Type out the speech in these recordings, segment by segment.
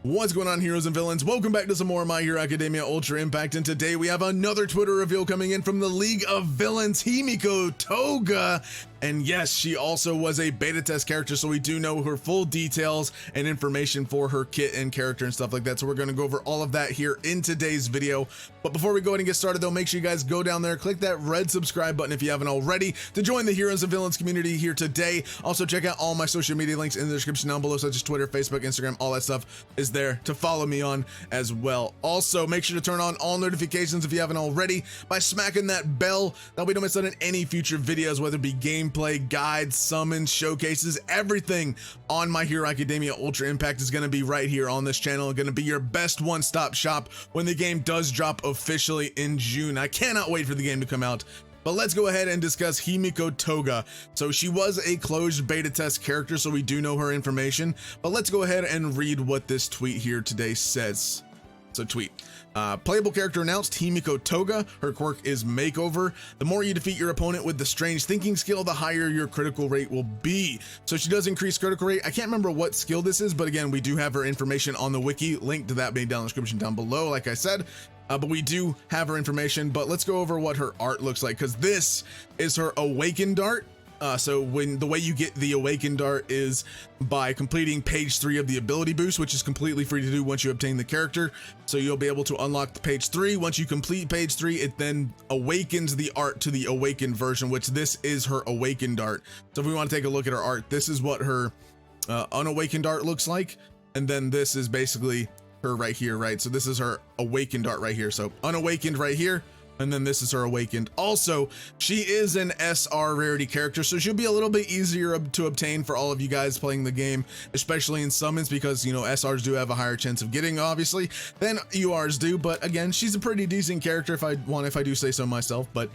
What's going on, heroes and villains? Welcome back to some more of My Hero Academia Ultra Impact, and today we have another Twitter reveal coming in from the League of Villains, HIMIKO TOGA. And yes, she also was a beta test character, so we do know her full details and information for her kit and character and stuff like that. So we're going to go over all of that here in today's video. But before we go ahead and get started though, make sure you guys go down there, click that red subscribe button if you haven't already to join the heroes and villains community here today. Also check out all my social media links in the description down below, such as Twitter, Facebook, Instagram, all that stuff is there to follow me on as well. Also make sure to turn on all notifications if you haven't already by smacking that bell. That way you don't miss out on any future videos, whether it be gameplay, guides, summons, showcases, everything on My Hero Academia Ultra Impact is going to be right here on this channel. Going to be your best one-stop shop when the game does drop officially in June. I cannot wait for the game to come out. But let's go ahead and discuss HIMIKO TOGA. So she was a closed beta test character, so we do know her information. But let's go ahead and read what this tweet here today says. So tweet. Playable character announced, HIMIKO TOGA. Her quirk is Makeover. The more you defeat your opponent with the strange thinking skill, the higher your critical rate will be. So she does increase critical rate. I can't remember what skill this is, but again, we do have her information on the wiki. Link to that being down in the description down below, like I said. But we do have her information. But let's go over what her art looks like, because this is her awakened art. So when the way you get the awakened art is by completing page 3 of the ability boost, which is completely free to do once you obtain the character. So you'll be able to unlock the page 3. Once you complete page 3, it then awakens the art to the awakened version, which this is her awakened art. So if we want to take a look at her art, this is what her unawakened art looks like. And then this is basically her right here, right? So this is her awakened art right here. So unawakened right here. And then this is her awakened. Also, she is an SR rarity character, so she'll be a little bit easier to obtain for all of you guys playing the game, especially in summons, because, you know, SRs do have a higher chance of getting, obviously, than URs do. But again, she's a pretty decent character if I do say so myself. But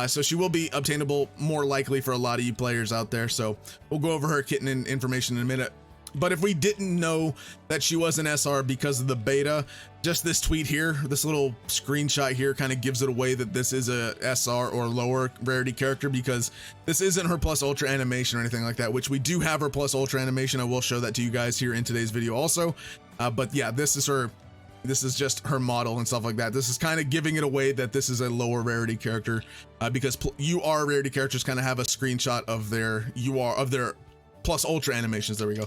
so she will be obtainable more likely for a lot of you players out there. So we'll go over her kit and information in a minute. But if we didn't know that she was an SR because of the beta, just this tweet here, this little screenshot here kind of gives it away that this is a SR or lower rarity character, because this isn't her plus ultra animation or anything like that, which we do have her plus ultra animation. I will show that to you guys here in today's video also. But yeah, this is just her model and stuff like that. This is kind of giving it away that this is a lower rarity character, because UR rarity characters kind of have a screenshot of their plus ultra animations. There we go.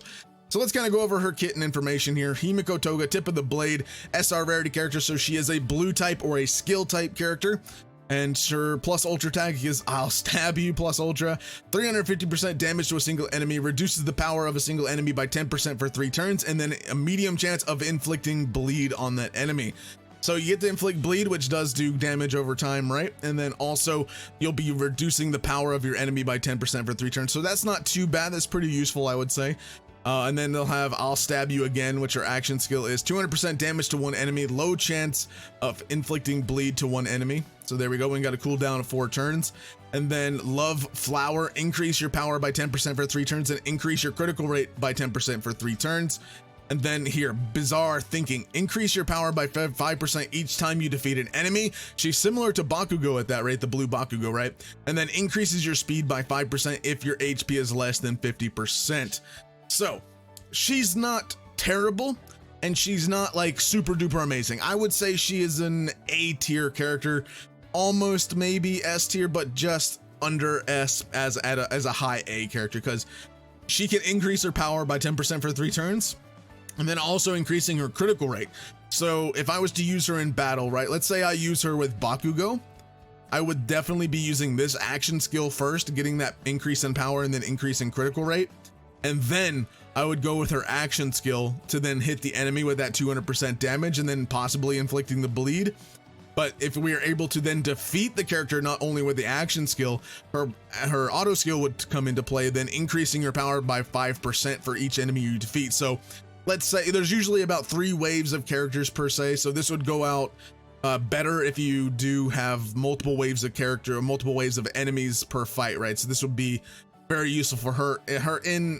So let's kind of go over her kit and information here. HIMIKO TOGA, Tip of the Blade, SR rarity character. So she is a blue type or a skill type character. And her plus ultra tag is I'll stab you plus ultra. 350% damage to a single enemy, reduces the power of a single enemy by 10% for 3 turns, and then a medium chance of inflicting bleed on that enemy. So you get to inflict bleed, which does do damage over time, right? And then also you'll be reducing the power of your enemy by 10% for 3 turns. So that's not too bad. That's pretty useful, I would say. And then they'll have I'll stab you again, which her action skill is 200% damage to one enemy, low chance of inflicting bleed to one enemy. So there we go. We got a cooldown of 4 turns. And then Love Flower, increase your power by 10% for 3 turns and increase your critical rate by 10% for 3 turns. And then here, Bizarre Thinking, increase your power by 5% each time you defeat an enemy. She's similar to Bakugo at that rate, the blue Bakugo, right? And then increases your speed by 5% if your HP is less than 50%. So she's not terrible, and she's not like super duper amazing. I would say she is an A tier character, almost maybe S tier, but just under S as a high A character, because she can increase her power by 10% for 3 turns. And then also increasing her critical rate. So if I was to use her in battle, right, let's say I use her with Bakugo, I would definitely be using this action skill first, getting that increase in power and then increase in critical rate. And then I would go with her action skill to then hit the enemy with that 200% damage and then possibly inflicting the bleed. But if we are able to then defeat the character not only with the action skill, her auto skill would come into play, then increasing your power by 5% for each enemy you defeat. So let's say there's usually about 3 waves of characters per se. So this would go out better if you do have multiple waves of character or multiple waves of enemies per fight, right? So this would be very useful for her in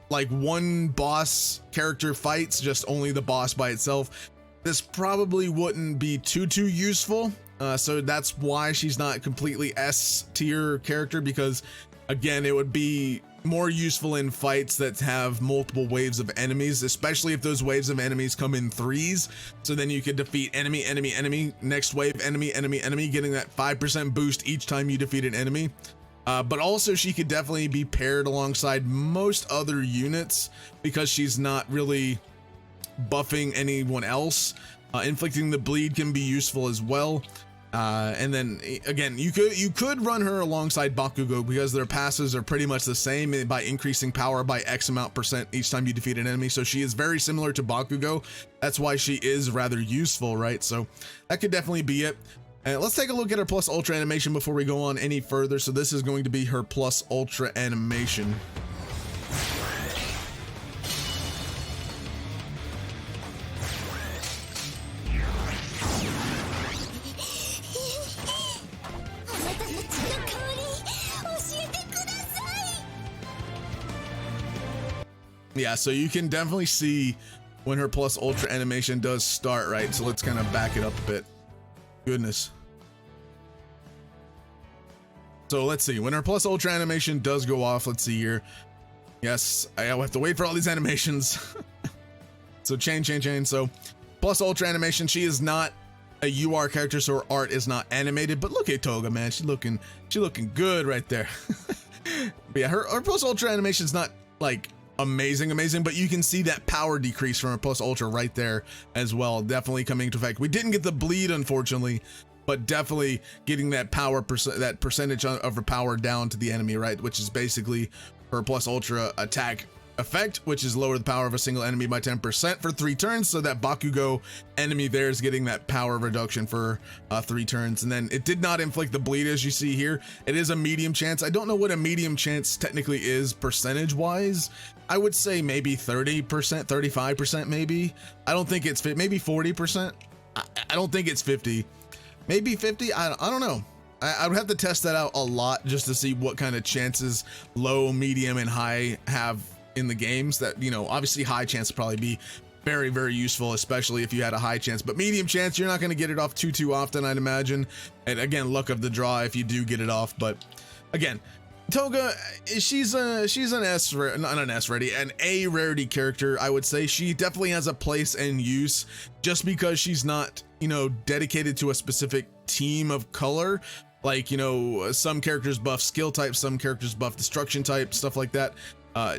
like one boss character fights, just only the boss by itself. This probably wouldn't be too useful. So that's why she's not completely S tier character, because Again, it would be more useful in fights that have multiple waves of enemies, especially if those waves of enemies come in threes. So then you could defeat enemy, enemy, enemy, next wave, enemy, enemy, enemy, getting that 5% boost each time you defeat an enemy. But also she could definitely be paired alongside most other units because she's not really buffing anyone else. Inflicting the bleed can be useful as well. And then again, you could run her alongside Bakugo because their passes are pretty much the same by increasing power by X amount % each time you defeat an enemy. So she is very similar to Bakugo. That's why she is rather useful, right? So that could definitely be it. And let's take a look at her plus ultra animation before we go on any further. So this is going to be her plus ultra animation. Yeah, so you can definitely see when her plus ultra animation does start, right? So let's kind of back it up a bit. Goodness. So let's see, when her plus ultra animation does go off, let's see here. Yes, I have to wait for all these animations. So chain. So plus ultra animation, she is not a UR character, so her art is not animated, but look at Toga, man. She's looking good right there. But yeah, her plus ultra animation is not like amazing, but you can see that power decrease from her plus ultra right there as well, definitely coming into effect. We didn't get the bleed, unfortunately, but definitely getting that power that percentage of her power down to the enemy, right? Which is basically her plus ultra attack effect, which is lower the power of a single enemy by 10% for 3 turns. So that Bakugo enemy there is getting that power reduction for 3 turns. And then it did not inflict the bleed, as you see here. It is a medium chance. I don't know what a medium chance technically is percentage wise. I would say maybe 30%, 35% maybe. I don't think it's maybe 40%. I don't think it's 50, maybe 50. I don't know. I would have to test that out a lot just to see what kind of chances low, medium, and high have in the games. That, you know, obviously high chance would probably be very, very useful, especially if you had a high chance, but medium chance, you're not going to get it off too often, I'd imagine. And again, luck of the draw if you do get it off. But again, Toga, she's an an A rarity character. I would say she definitely has a place and use just because she's not, you know, dedicated to a specific team of color. Like, you know, some characters buff skill types, some characters buff destruction type, stuff like that.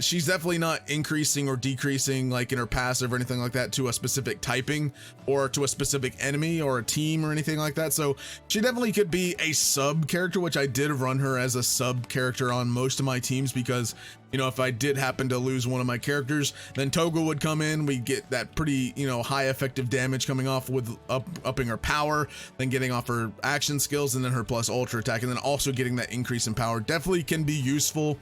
She's definitely not increasing or decreasing like in her passive or anything like that to a specific typing or to a specific enemy or a team or anything like that. So she definitely could be a sub character, which I did run her as a sub character on most of my teams because, you know, if I did happen to lose one of my characters, then Toga would come in. We get that pretty, you know, high effective damage coming off with upping her power, then getting off her action skills, and then her plus ultra attack, and then also getting that increase in power. Definitely can be useful.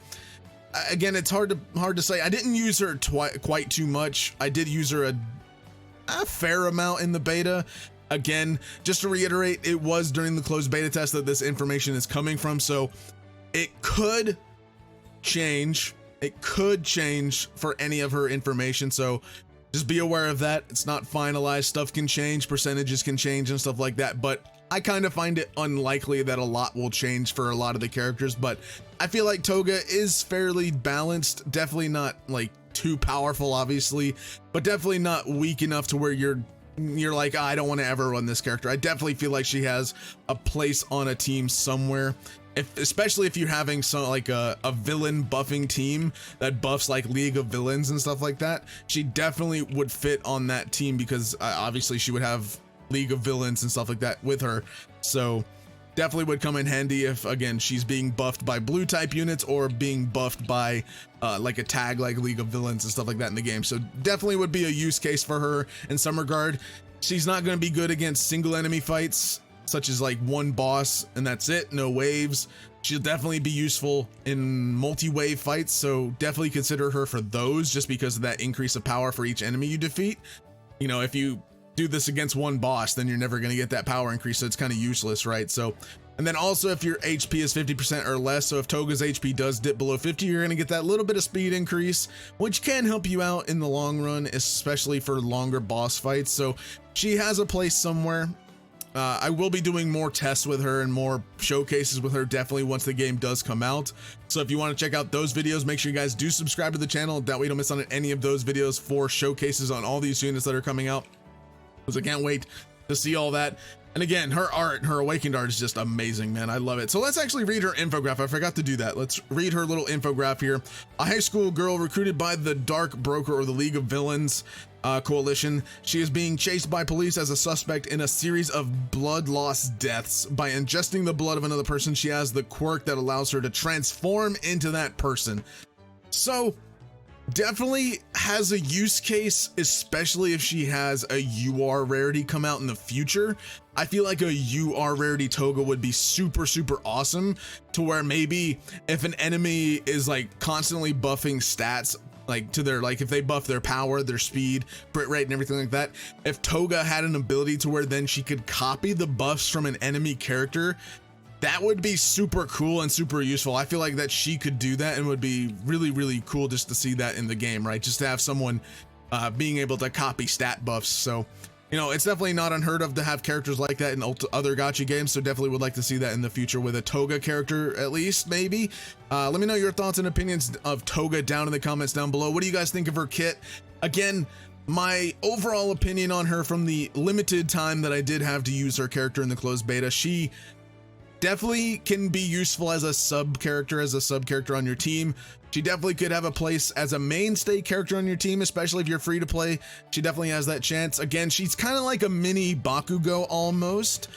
Again, it's hard to say. I didn't use her quite too much. I did use her a fair amount in the beta. Again, just to reiterate, it was during the closed beta test that this information is coming from, so it could change. It could change for any of her information, so just be aware of that. It's not finalized. Stuff can change, percentages can change and stuff like that, but I kind of find it unlikely that a lot will change for a lot of the characters. But I feel like Toga is fairly balanced, definitely not like too powerful, obviously, but definitely not weak enough to where you're like, I don't want to ever run this character. I definitely feel like she has a place on a team somewhere. Especially if you're having some like a villain buffing team that buffs like League of Villains and stuff like that, she definitely would fit on that team because obviously she would have League of Villains and stuff like that with her. So definitely would come in handy if, again, she's being buffed by blue type units or being buffed by like a tag like League of Villains and stuff like that in the game. So definitely would be a use case for her in some regard. She's not going to be good against single enemy fights, such as like one boss and that's it, no waves. She'll definitely be useful in multi-wave fights, so definitely consider her for those just because of that increase of power for each enemy you defeat. You know, if you do this against one boss, then you're never going to get that power increase, so it's kind of useless, right? So, and then also if your HP is 50% or less, so if Toga's HP does dip below 50, you're going to get that little bit of speed increase, which can help you out in the long run, especially for longer boss fights. So she has a place somewhere. I will be doing more tests with her and more showcases with her definitely once the game does come out. So if you want to check out those videos, make sure you guys do subscribe to the channel. That way you don't miss on any of those videos for showcases on all these units that are coming out, because I can't wait to see all that. And again, her art, her awakened art is just amazing, man. I love it. So let's actually read her infographic. I forgot to do that. Let's read her little infographic here. A high school girl recruited by the Dark Broker, or the League of Villains coalition. She is being chased by police as a suspect in a series of blood loss deaths. By ingesting the blood of another person, she has the quirk that allows her to transform into that person. So definitely has a use case, especially if she has a UR rarity come out in the future. I feel like a UR rarity Toga would be super awesome, to where maybe if an enemy is like constantly buffing stats, like to their, like if they buff their power, their speed, crit rate and everything like that, if Toga had an ability to where then she could copy the buffs from an enemy character, that would be super cool and super useful. I feel like that she could do that, and would be really cool just to see that in the game, right? Just to have someone being able to copy stat buffs. So, you know, it's definitely not unheard of to have characters like that in other gacha games. So definitely would like to see that in the future with a Toga character, at least, maybe. Let me know your thoughts and opinions of Toga down in the comments down below. What do you guys think of her kit? Again, my overall opinion on her from the limited time that I did have to use her character in the closed beta, she definitely can be useful as a sub character on your team. She definitely could have a place as a mainstay character on your team, especially if you're free to play. She definitely has that chance. Again, she's kind of like a mini Bakugo almost,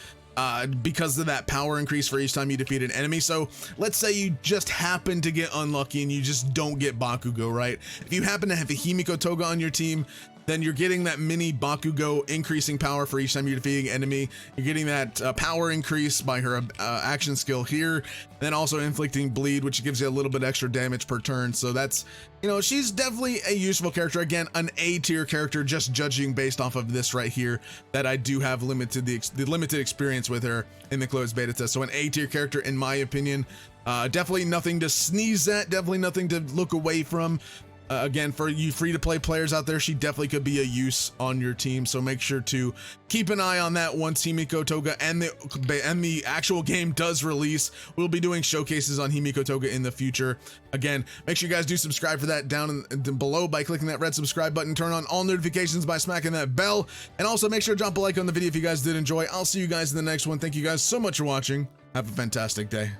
because of that power increase for each time you defeat an enemy. So let's say you just happen to get unlucky and you just don't get Bakugo, right? If you happen to have a HIMIKO Toga on your team, then you're getting that mini Bakugo increasing power for each time you're defeating enemy. You're getting that power increase by her action skill here, and then also inflicting bleed, which gives you a little bit extra damage per turn. So that's, you know, she's definitely a useful character. Again, an A tier character, just judging based off of this right here, that I do have the limited experience with her in the closed beta test. So an A tier character, in my opinion. Definitely nothing to sneeze at, definitely nothing to look away from. Again, for you free-to-play players out there, she definitely could be a use on your team, so make sure to keep an eye on that once HIMIKO Toga and the actual game does release. We'll be doing showcases on HIMIKO Toga in the future. Again, make sure you guys do subscribe for that down below by clicking that red subscribe button. Turn on all notifications by smacking that bell, and also make sure to drop a like on the video if you guys did enjoy. I'll see you guys in the next one. Thank you guys so much for watching. Have a fantastic day.